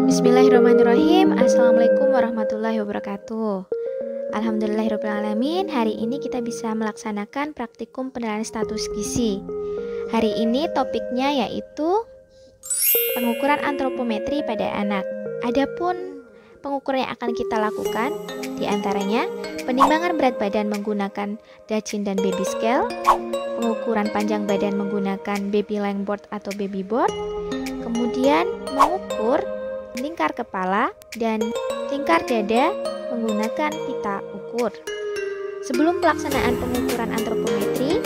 Bismillahirrahmanirrahim. Assalamualaikum warahmatullahi wabarakatuh. Alhamdulillahirrahmanirrahim. Hari ini kita bisa melaksanakan praktikum penilaian status gizi. Hari ini topiknya yaitu pengukuran antropometri pada anak. Adapun pengukuran yang akan kita lakukan diantaranya penimbangan berat badan menggunakan Dacin dan baby scale, pengukuran panjang badan menggunakan baby length board atau baby board, kemudian mengukur lingkar kepala dan lingkar dada menggunakan pita ukur. Sebelum pelaksanaan pengukuran antropometri,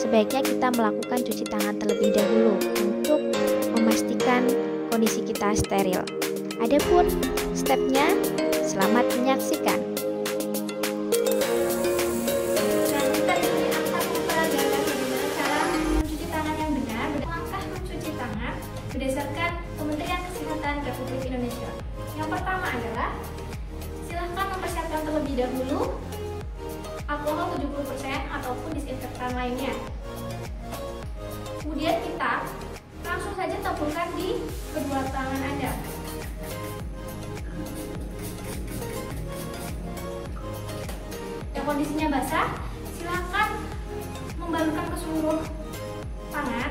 sebaiknya kita melakukan cuci tangan terlebih dahulu untuk memastikan kondisi kita steril. Adapun stepnya, selamat menyaksikan. Berdasarkan Kementerian Kesehatan Republik Indonesia. Yang pertama adalah silahkan mempersiapkan terlebih dahulu alkohol 70% ataupun disinfektan lainnya. Kemudian kita langsung saja taburkan di kedua tangan Anda. Yang kondisinya basah, silahkan membalurkan ke seluruh tangan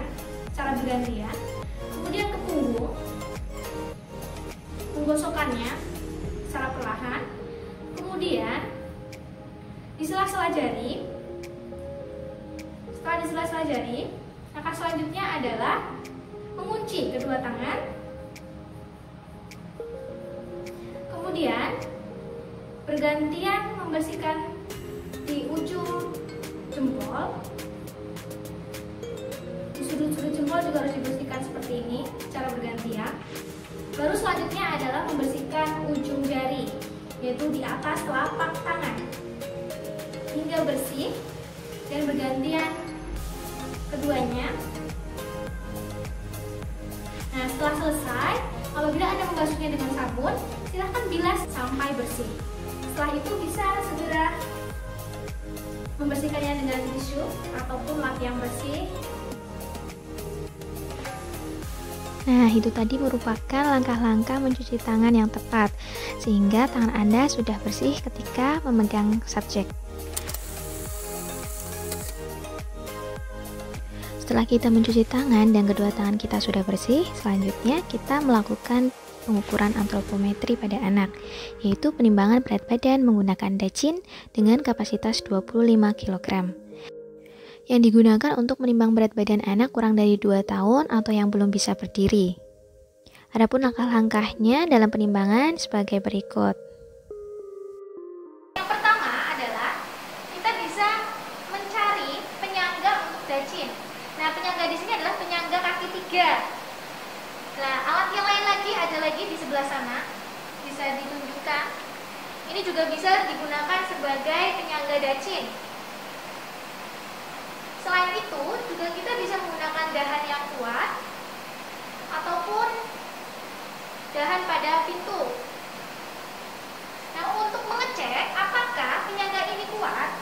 secara bergantian. Kemudian ke punggung, menggosokkannya secara perlahan. Kemudian di sela-sela jari. Setelah di sela-sela jari, langkah selanjutnya adalah mengunci kedua tangan. Kemudian bergantian membersihkan di ujung jempol. Sudut-sudut jempol juga harus dibersihkan seperti ini secara bergantian. Baru selanjutnya adalah membersihkan ujung jari, yaitu di atas telapak tangan, hingga bersih dan bergantian keduanya. Nah, setelah selesai, apabila Anda membasuhnya dengan sabun, silahkan bilas sampai bersih. Setelah itu bisa segera membersihkannya dengan tisu ataupun lap yang bersih. Nah, itu tadi merupakan langkah-langkah mencuci tangan yang tepat, sehingga tangan Anda sudah bersih ketika memegang subjek. Setelah kita mencuci tangan dan kedua tangan kita sudah bersih, selanjutnya kita melakukan pengukuran antropometri pada anak, yaitu penimbangan berat badan menggunakan Dacin dengan kapasitas 25 kg. Yang digunakan untuk menimbang berat badan anak kurang dari 2 tahun atau yang belum bisa berdiri. Adapun langkah-langkahnya dalam penimbangan sebagai berikut. Yang pertama adalah kita bisa mencari penyangga untuk Dacin. Nah, penyangga di sini adalah penyangga kaki 3. Nah, alat yang lain lagi ada lagi di sebelah sana, bisa ditunjukkan. Ini juga bisa digunakan sebagai penyangga Dacin. Selain itu, juga kita bisa menggunakan dahan yang kuat ataupun dahan pada pintu. Nah, untuk mengecek apakah penyangga ini kuat,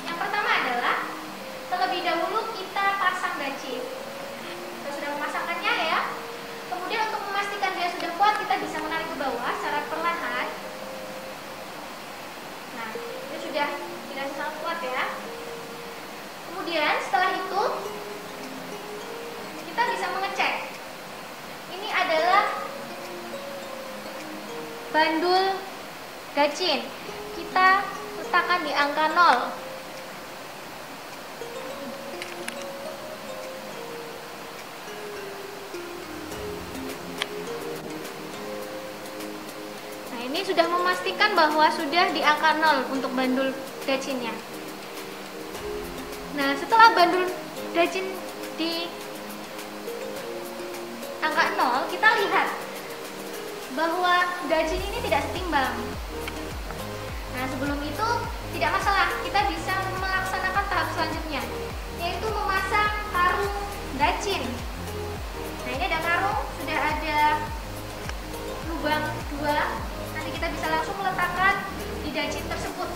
yang pertama adalah terlebih dahulu kita pasang Dacin. Kita sudah memasangkannya ya. Kemudian untuk memastikan dia sudah kuat, kita bisa menarik ke bawah secara perlahan. Nah, ini sudah tidak sangat kuat ya. Kemudian setelah itu kita bisa mengecek. Ini adalah bandul Dacin. Kita letakkan di angka 0. Nah, ini sudah memastikan bahwa sudah di angka 0 untuk bandul Dacinnya. Nah, setelah bandul Dacin di angka 0, kita lihat bahwa Dacin ini tidak setimbang. Nah, sebelum itu tidak masalah, kita bisa melaksanakan tahap selanjutnya, yaitu memasang karung Dacin. Nah, ini ada karung, sudah ada lubang 2. Nanti kita bisa langsung meletakkan di Dacin tersebut.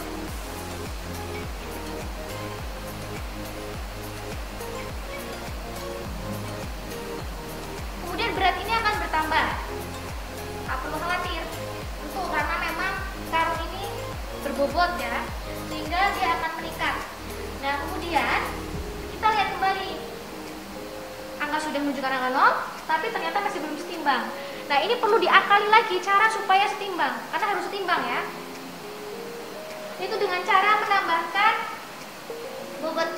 Kemudian berat ini akan berbobot ya, sehingga dia akan meningkat. Nah kemudian kita lihat kembali, angka sudah menunjukkan angka 0, tapi ternyata masih belum setimbang. Nah ini perlu diakali lagi cara supaya setimbang, karena harus setimbang ya. Itu dengan cara menambahkan bobot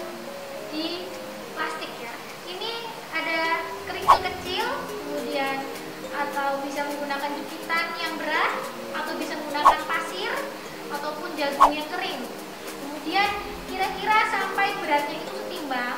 di plastik ya. Ini ada kerikil kecil, kemudian atau bisa menggunakan jepitan yang berat, atau bisa menggunakan pasir ataupun jagung yang kering. Kemudian kira-kira sampai beratnya itu setimbang.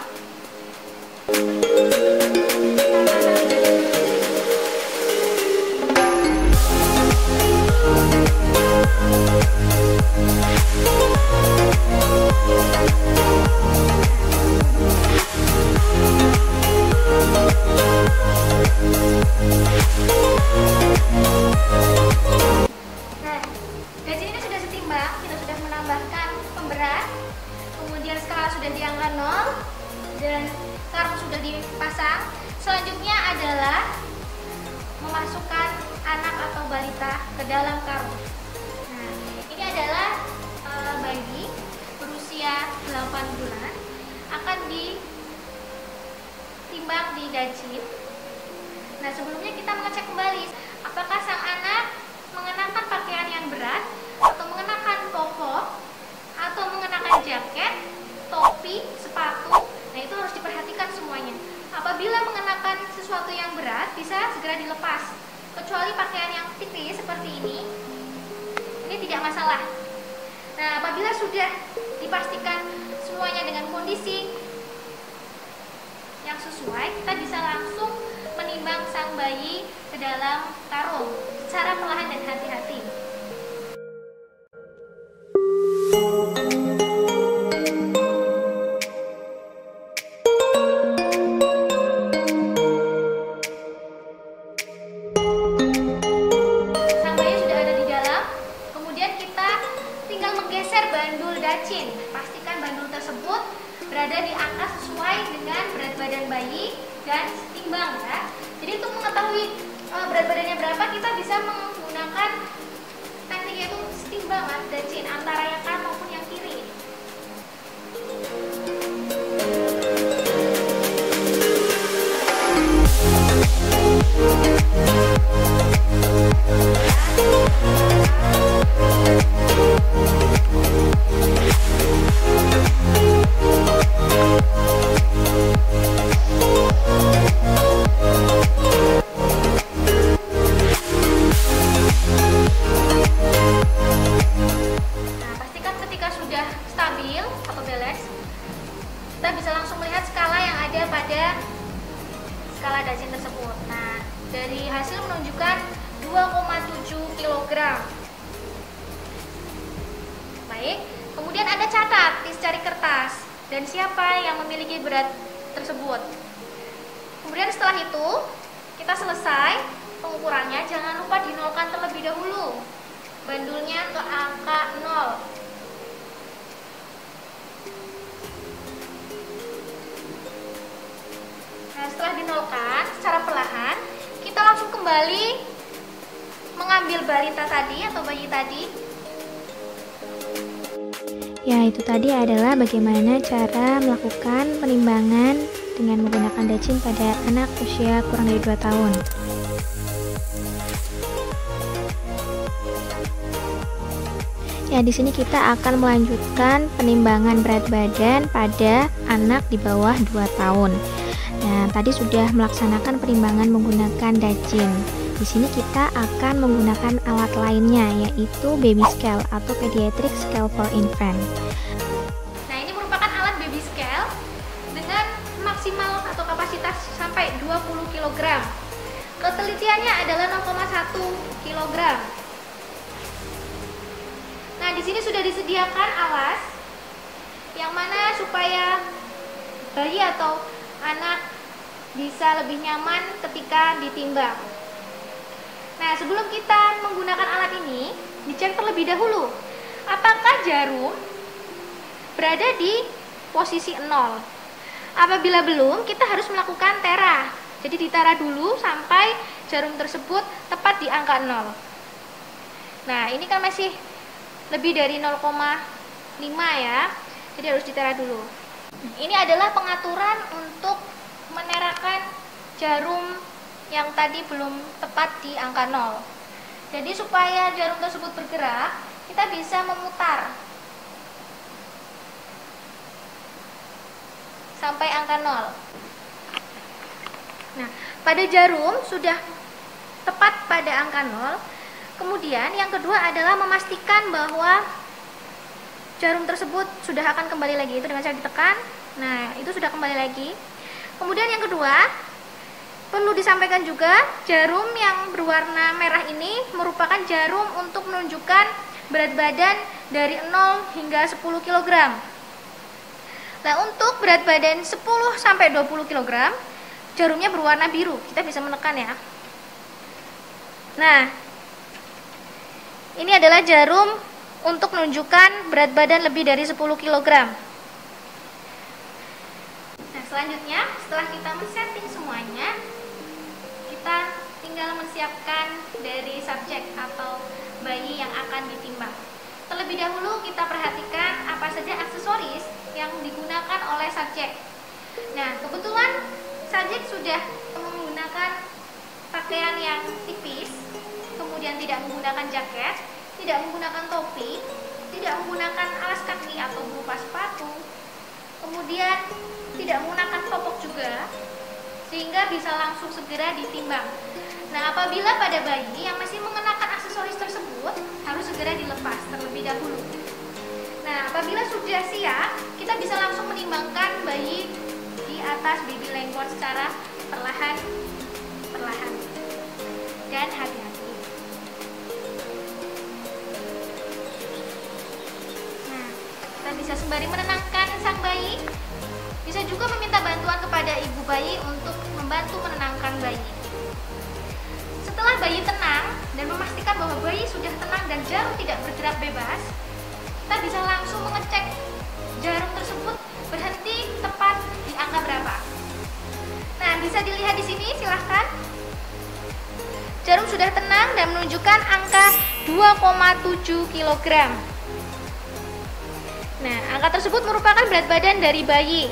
Nah, dari sini sudah setimbang, kita sudah menambahkan pemberat, kemudian skala sudah di angka 0 dan karung sudah dipasang. Selanjutnya adalah memasukkan anak atau balita ke dalam karung. Nah, ini adalah bayi berusia 8 bulan, akan ditimbang di dacin. Nah, sebelumnya kita mengecek kembali apakah sang anak mengenakan pakaian yang berat, atau mengenakan koko, atau mengenakan jaket, topi, sepatu. Nah, itu harus diperhatikan semuanya. Apabila mengenakan sesuatu yang berat, bisa segera dilepas. Kecuali pakaian yang tipis seperti ini tidak masalah. Nah, apabila sudah dipastikan semuanya dengan kondisi yang sesuai, kita bisa langsung menimbang sang bayi ke dalam karung secara perlahan dan hati-hati. Sang bayi sudah ada di dalam, kemudian kita tinggal menggeser bandul dacin. Pastikan bandul tersebut berada di angka sesuai dengan berat badan bayi dan setimbang ya. Jadi untuk mengetahui berat badannya berapa, kita bisa menggunakan teknik yaitu setimbangan dacin antara yang kanan maupun yang kiri. Kita bisa langsung melihat skala yang ada pada skala dacin tersebut. Nah, dari hasil menunjukkan 2,7 kg. Baik, kemudian ada catat di secari kertas dan siapa yang memiliki berat tersebut. Kemudian setelah itu kita selesai pengukurannya, jangan lupa dinolkan terlebih dahulu bandulnya ke angka 0. Nah, setelah dinolkan secara perlahan, kita langsung kembali mengambil balita tadi atau bayi tadi. Ya, itu tadi adalah bagaimana cara melakukan penimbangan dengan menggunakan dacin pada anak usia kurang dari 2 tahun. Ya, di sini kita akan melanjutkan penimbangan berat badan pada anak di bawah 2 tahun. Nah, tadi sudah melaksanakan penimbangan menggunakan dacin. Di sini kita akan menggunakan alat lainnya, yaitu baby scale atau pediatric scale for infant. Nah, ini merupakan alat baby scale dengan maksimal atau kapasitas sampai 20 kg. Ketelitiannya adalah 0,1 kg. Nah, di sini sudah disediakan alas yang mana supaya bayi atau anak bisa lebih nyaman ketika ditimbang. Nah, sebelum kita menggunakan alat ini, dicek terlebih dahulu apakah jarum berada di posisi 0. Apabila belum, kita harus melakukan tera. Jadi ditera dulu sampai jarum tersebut tepat di angka 0. Nah, ini kan masih lebih dari 0,5 ya. Jadi harus ditera dulu. Ini adalah pengaturan untuk menerakan jarum yang tadi belum tepat di angka 0. Jadi supaya jarum tersebut bergerak, kita bisa memutar sampai angka 0. Nah, pada jarum sudah tepat pada angka 0. Kemudian yang kedua adalah memastikan bahwa jarum tersebut sudah akan kembali lagi, itu dengan cara ditekan. Nah, itu sudah kembali lagi. Kemudian yang kedua, perlu disampaikan juga, jarum yang berwarna merah ini merupakan jarum untuk menunjukkan berat badan dari 0 hingga 10 kg. Nah, untuk berat badan 10 sampai 20 kg, jarumnya berwarna biru. Kita bisa menekan ya. Nah, ini adalah jarum untuk menunjukkan berat badan lebih dari 10 kg. Nah, selanjutnya setelah kita men-setting semuanya, kita tinggal menyiapkan dari subjek atau bayi yang akan ditimbang. Terlebih dahulu kita perhatikan apa saja aksesoris yang digunakan oleh subjek. Nah, kebetulan subjek sudah menggunakan pakaian yang tipis, kemudian tidak menggunakan jaket, tidak menggunakan topi, tidak menggunakan alas kaki atau berupa sepatu, kemudian tidak menggunakan popok juga, sehingga bisa langsung segera ditimbang. Nah, apabila pada bayi yang masih mengenakan aksesoris tersebut, harus segera dilepas terlebih dahulu. Nah, apabila sudah siap, kita bisa langsung menimbangkan bayi di atas baby lengkuas secara perlahan dan hati-hati. Nah, kita bisa sembari menenangkan sang bayi, bisa juga meminta bantuan kepada ibu bayi untuk membantu menenangkan bayi. Setelah bayi tenang dan memastikan bahwa bayi sudah tenang dan jarum tidak bergerak bebas, kita bisa langsung mengecek jarum tersebut berhenti tepat di angka berapa. Nah, bisa dilihat di sini, silahkan. Jarum sudah tenang dan menunjukkan angka 2,7 kg. Nah, angka tersebut merupakan berat badan dari bayi.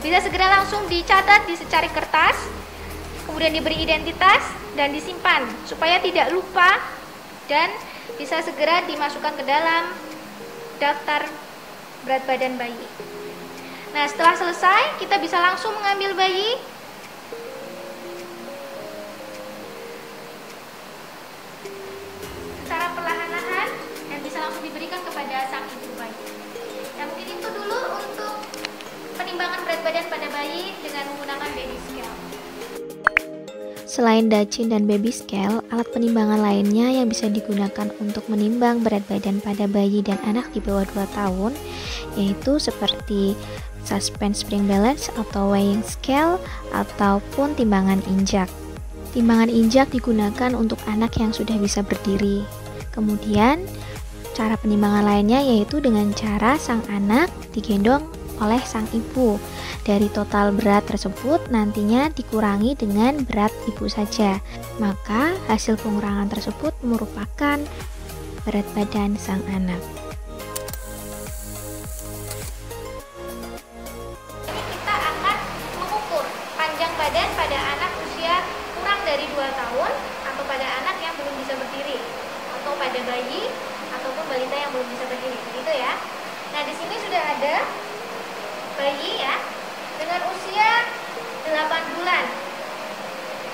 Bisa segera langsung dicatat di secari kertas, kemudian diberi identitas dan disimpan supaya tidak lupa dan bisa segera dimasukkan ke dalam daftar berat badan bayi. Nah, setelah selesai, kita bisa langsung mengambil bayi. Secara perlahan-lahan dan bisa langsung diberikan kepada sang ibu bayi. Nah, mungkin itu dulu untuk penimbangan berat badan pada bayi dengan menggunakan baby scale. Selain dacin dan baby scale, alat penimbangan lainnya yang bisa digunakan untuk menimbang berat badan pada bayi dan anak di bawah 2 tahun yaitu seperti suspense spring balance atau weighing scale ataupun timbangan injak. Timbangan injak digunakan untuk anak yang sudah bisa berdiri. Kemudian, cara penimbangan lainnya yaitu dengan cara sang anak digendong oleh sang ibu. Dari total berat tersebut nantinya dikurangi dengan berat ibu saja. Maka hasil pengurangan tersebut merupakan berat badan sang anak. Kita akan mengukur panjang badan pada anak usia kurang dari 2 tahun atau pada anak yang belum bisa berdiri atau pada bayi ataupun balita yang belum bisa berdiri, begitu ya. Nah, di sini sudah ada bayi ya dengan usia 8 bulan.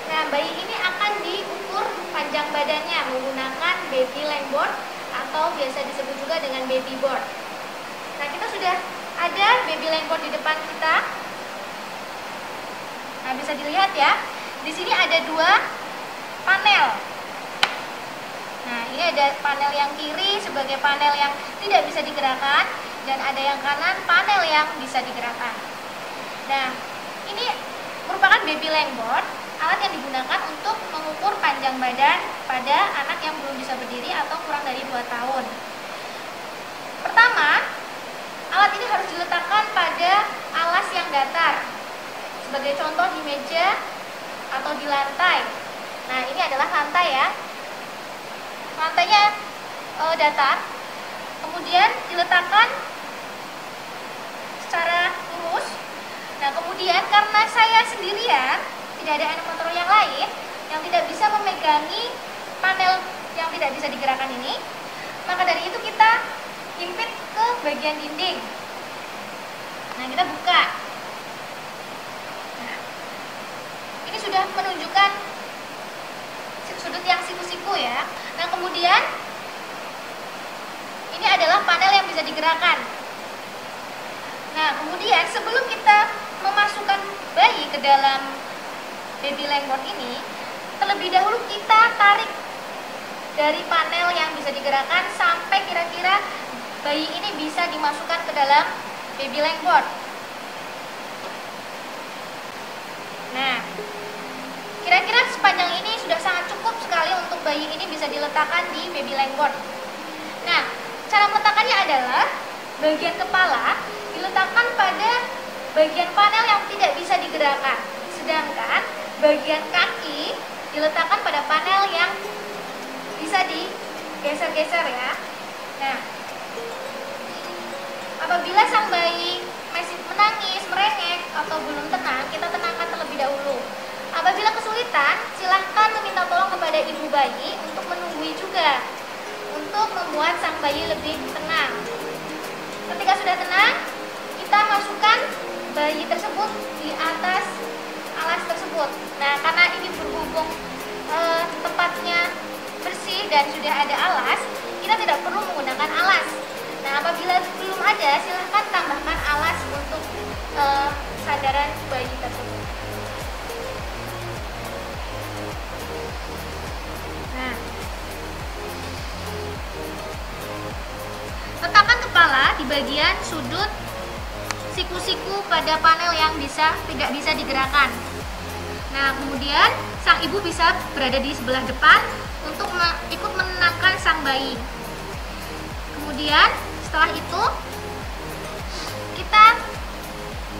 Nah, bayi ini akan diukur panjang badannya menggunakan baby lengboard atau biasa disebut juga dengan baby board. Nah, kita sudah ada baby lengboard di depan kita. Nah, bisa dilihat ya. Di sini ada 2 panel. Nah, ini ada panel yang kiri sebagai panel yang tidak bisa digerakkan dan ada yang kanan panel yang bisa digerakkan. Nah, ini merupakan baby lengboard, alat yang digunakan untuk mengukur panjang badan pada anak yang belum bisa berdiri atau kurang dari 2 tahun. Pertama, alat ini harus diletakkan pada alas yang datar. Sebagai contoh di meja atau di lantai. Nah, ini adalah lantai ya. Lantainya datar, kemudian diletakkan secara lurus. Nah, kemudian karena saya sendirian, tidak ada animator yang lain yang tidak bisa memegangi panel yang tidak bisa digerakkan ini, maka dari itu kita himpit ke bagian dinding. Nah, kita buka. Nah, ini sudah menunjukkan sudut yang siku-siku ya. Nah, kemudian ini adalah panel yang bisa digerakkan. Nah, kemudian sebelum kita memasukkan bayi ke dalam baby lengboard ini, terlebih dahulu kita tarik dari panel yang bisa digerakkan sampai kira-kira bayi ini bisa dimasukkan ke dalam baby lengboard. Nah, kira-kira sepanjang ini sudah sangat cukup sekali untuk bayi ini bisa diletakkan di baby lengboard. Nah, cara meletakkannya adalah bagian kepala diletakkan pada bagian panel yang tidak bisa digerakkan, sedangkan bagian kaki diletakkan pada panel yang bisa digeser-geser ya. Nah, apabila sang bayi masih menangis, merengek, atau belum tenang, kita tenangkan terlebih dahulu. Apabila kesulitan, silahkan meminta tolong kepada ibu bayi untuk menunggui juga, untuk membuat sang bayi lebih tenang. Ketika sudah tenang, kita masukkan bayi tersebut di atas alas tersebut. Nah, karena ini berhubung tempatnya bersih dan sudah ada alas, kita tidak perlu menggunakan alas. Nah, apabila belum ada, silahkan tambahkan alas untuk sandaran bayi tersebut. Nah, letakkan kepala di bagian sudut siku-siku pada panel yang tidak bisa digerakkan. Nah, kemudian sang ibu bisa berada di sebelah depan untuk ikut menenangkan sang bayi. Kemudian setelah itu kita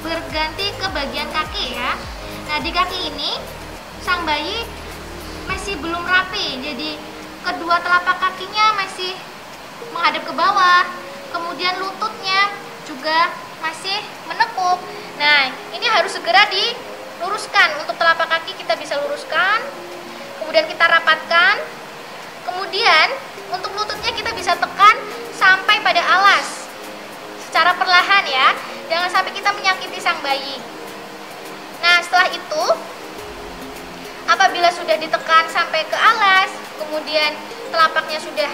berganti ke bagian kaki ya. Nah, di kaki ini sang bayi masih belum rapi, jadi kedua telapak kakinya masih menghadap ke bawah, kemudian lututnya juga masih menekuk. Nah, ini harus segera diluruskan. Untuk telapak kaki kita bisa luruskan, kemudian kita rapatkan, kemudian untuk lututnya kita bisa tekan sampai pada alas secara perlahan ya, jangan sampai kita menyakiti sang bayi. Nah, setelah itu apabila sudah ditekan sampai ke alas, kemudian telapaknya sudah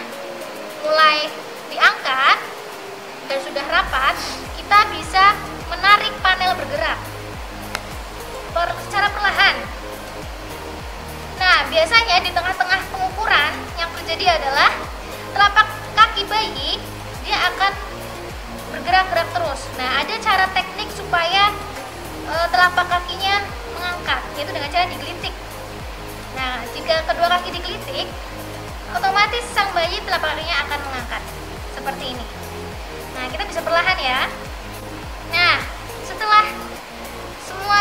mulai diangkat dan sudah rapat, kita bisa menarik panel bergerak secara perlahan. Nah, biasanya di tengah-tengah pengukuran yang terjadi adalah telapak kaki bayi dia akan bergerak-gerak terus. Nah, ada cara teknik supaya telapak kakinya mengangkat, yaitu dengan cara digelitik. Nah, jika kedua kaki digelitik, otomatis sang bayi telapak kakinya akan mengangkat seperti ini. Nah, kita bisa perlahan ya. Nah, setelah semua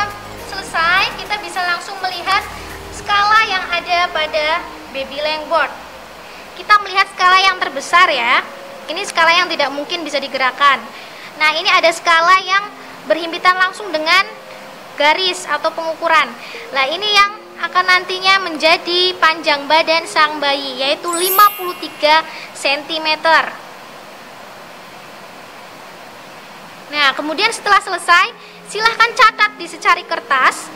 selesai, kita bisa langsung melihat skala yang ada pada baby lengboard. Kita melihat skala yang terbesar ya. Ini skala yang tidak mungkin bisa digerakkan. Nah, ini ada skala yang berhimpitan langsung dengan garis atau pengukuran. Nah, ini yang akan nantinya menjadi panjang badan sang bayi, yaitu 53 cm. Nah, kemudian setelah selesai, silahkan catat di secari kertas,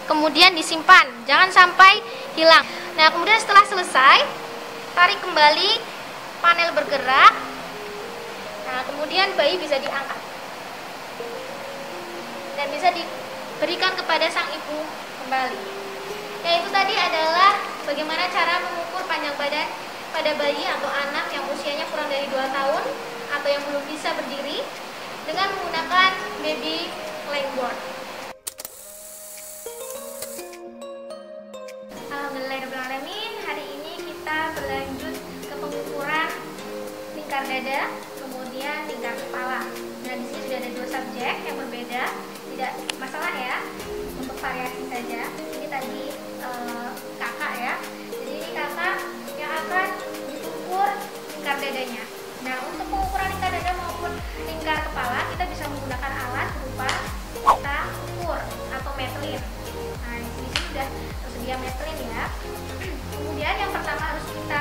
kemudian disimpan, jangan sampai hilang. Nah, kemudian setelah selesai, tarik kembali panel bergerak. Nah, kemudian bayi bisa diangkat dan bisa diberikan kepada sang ibu kembali. Nah, itu tadi adalah bagaimana cara mengukur panjang badan pada bayi atau anak yang usianya kurang dari 2 tahun atau yang belum bisa berdiri dengan menggunakan baby lengboard. Alhamdulillahirrahmanirrahim. Hari ini kita berlanjut ke pengukuran lingkar dada, kemudian lingkar kepala. Nah, di sini sudah ada 2 subjek yang berbeda, tidak masalah ya, untuk variasi saja. Ini tadi kakak ya, jadi ini kakak yang akan diukur lingkar dadanya. Nah, untuk pengukuran Kemudian yang pertama harus kita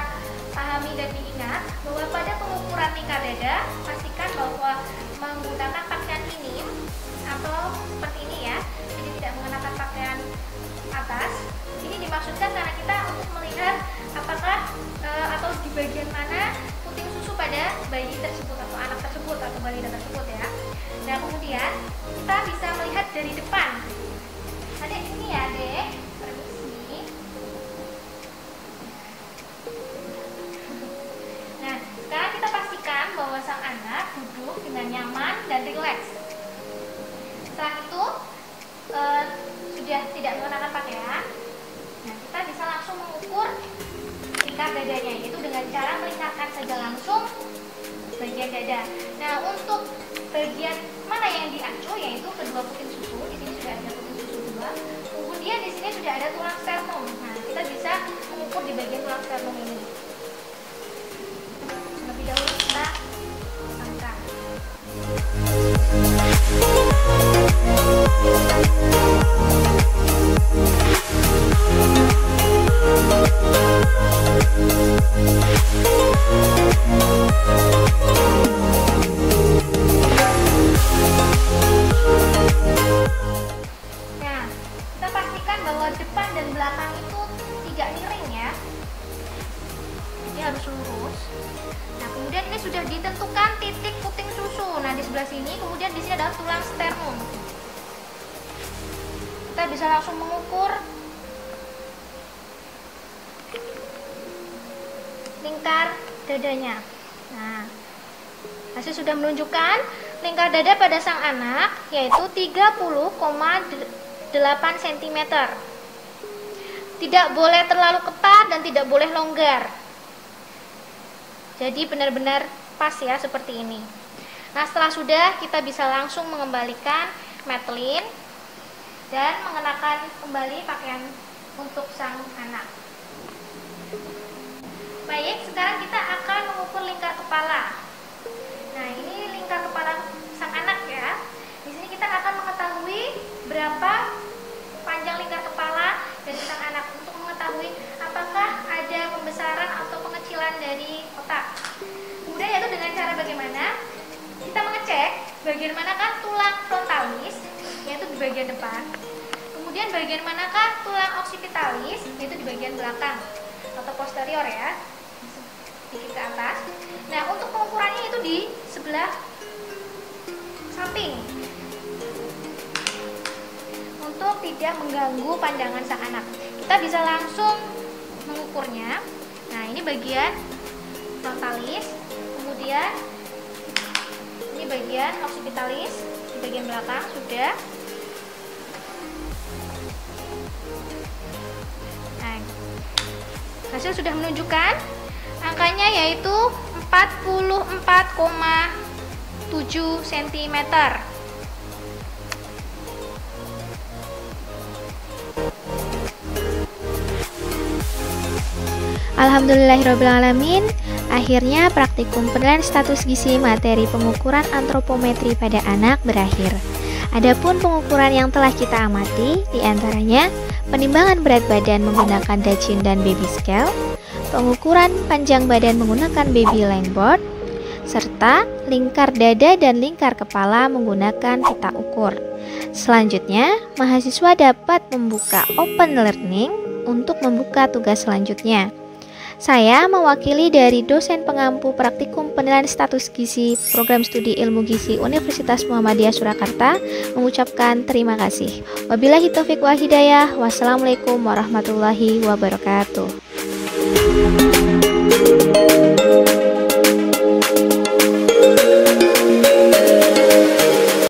pahami dan diingat bahwa pada pengukuran lingkar dada, pastikan bahwa menggunakan pakaian minim atau seperti ini ya, jadi tidak mengenakan pakaian atas. Ini dimaksudkan karena kita untuk melihat apakah atau di bagian mana puting susu pada bayi tersebut atau anak tersebut atau balita tersebut ya. Nah kemudian kita bisa melihat dari depan. Adek ini ya Dek, permisi. Nah sekarang kita pastikan bahwa sang anak duduk dengan nyaman dan rileks. Setelah itu sudah tidak mengenakan pakaian. Nah kita bisa langsung mengukur lingkar dadanya, yaitu dengan cara melingkarkan saja langsung bagian dada. Nah untuk bagian mana yang diacu, yaitu kedua puting susu. Di sini sudah ada puting susu dua. Kemudian di sini sudah ada tulang sternum. Nah kita bisa mengukur di bagian tulang sternum ini. Lebih dahulu kita angkat. Depan dan belakang itu tidak miring ya, jadi harus lurus. Nah kemudian ini sudah ditentukan titik puting susu. Nah di sebelah sini, kemudian di sini adalah tulang sternum. Kita bisa langsung mengukur lingkar dadanya. Nah hasil sudah menunjukkan lingkar dada pada sang anak yaitu 30,8 cm. Tidak boleh terlalu ketat dan tidak boleh longgar. Jadi benar-benar pas ya seperti ini. Nah setelah sudah, kita bisa langsung mengembalikan metlin dan mengenakan kembali pakaian untuk sang anak. Baik, sekarang kita akan mengukur lingkar kepala. Nah ini lingkar kepala sang anak ya. Di sini kita akan mengetahui berapa panjang lingkar kepala dari sang anak untuk mengetahui apakah ada pembesaran atau pengecilan dari otak. Kemudian yaitu dengan cara bagaimana kita mengecek bagian manakah tulang frontalis, yaitu di bagian depan. Kemudian bagian manakah tulang occipitalis, yaitu di bagian belakang atau posterior ya, sedikit ke atas. Nah untuk pengukurannya itu di sebelah samping, untuk tidak mengganggu pandangan sang anak. Kita bisa langsung mengukurnya. Nah ini bagian frontalis, kemudian ini bagian occipitalis di bagian belakang sudah. Nah, hasil sudah menunjukkan angkanya yaitu 44,7 cm. Alhamdulillahirrabbilalamin. Akhirnya praktikum penilaian status gizi materi pengukuran antropometri pada anak berakhir. Adapun pengukuran yang telah kita amati, diantaranya penimbangan berat badan menggunakan Dachin dan baby scale, pengukuran panjang badan menggunakan baby line board, serta lingkar dada dan lingkar kepala menggunakan pita ukur. Selanjutnya, mahasiswa dapat membuka open learning untuk membuka tugas selanjutnya. Saya mewakili dari dosen pengampu praktikum penilaian status gizi Program Studi Ilmu Gizi Universitas Muhammadiyah Surakarta mengucapkan terima kasih. Wabillahi taufiq wal hidayah. Wassalamualaikum warahmatullahi wabarakatuh.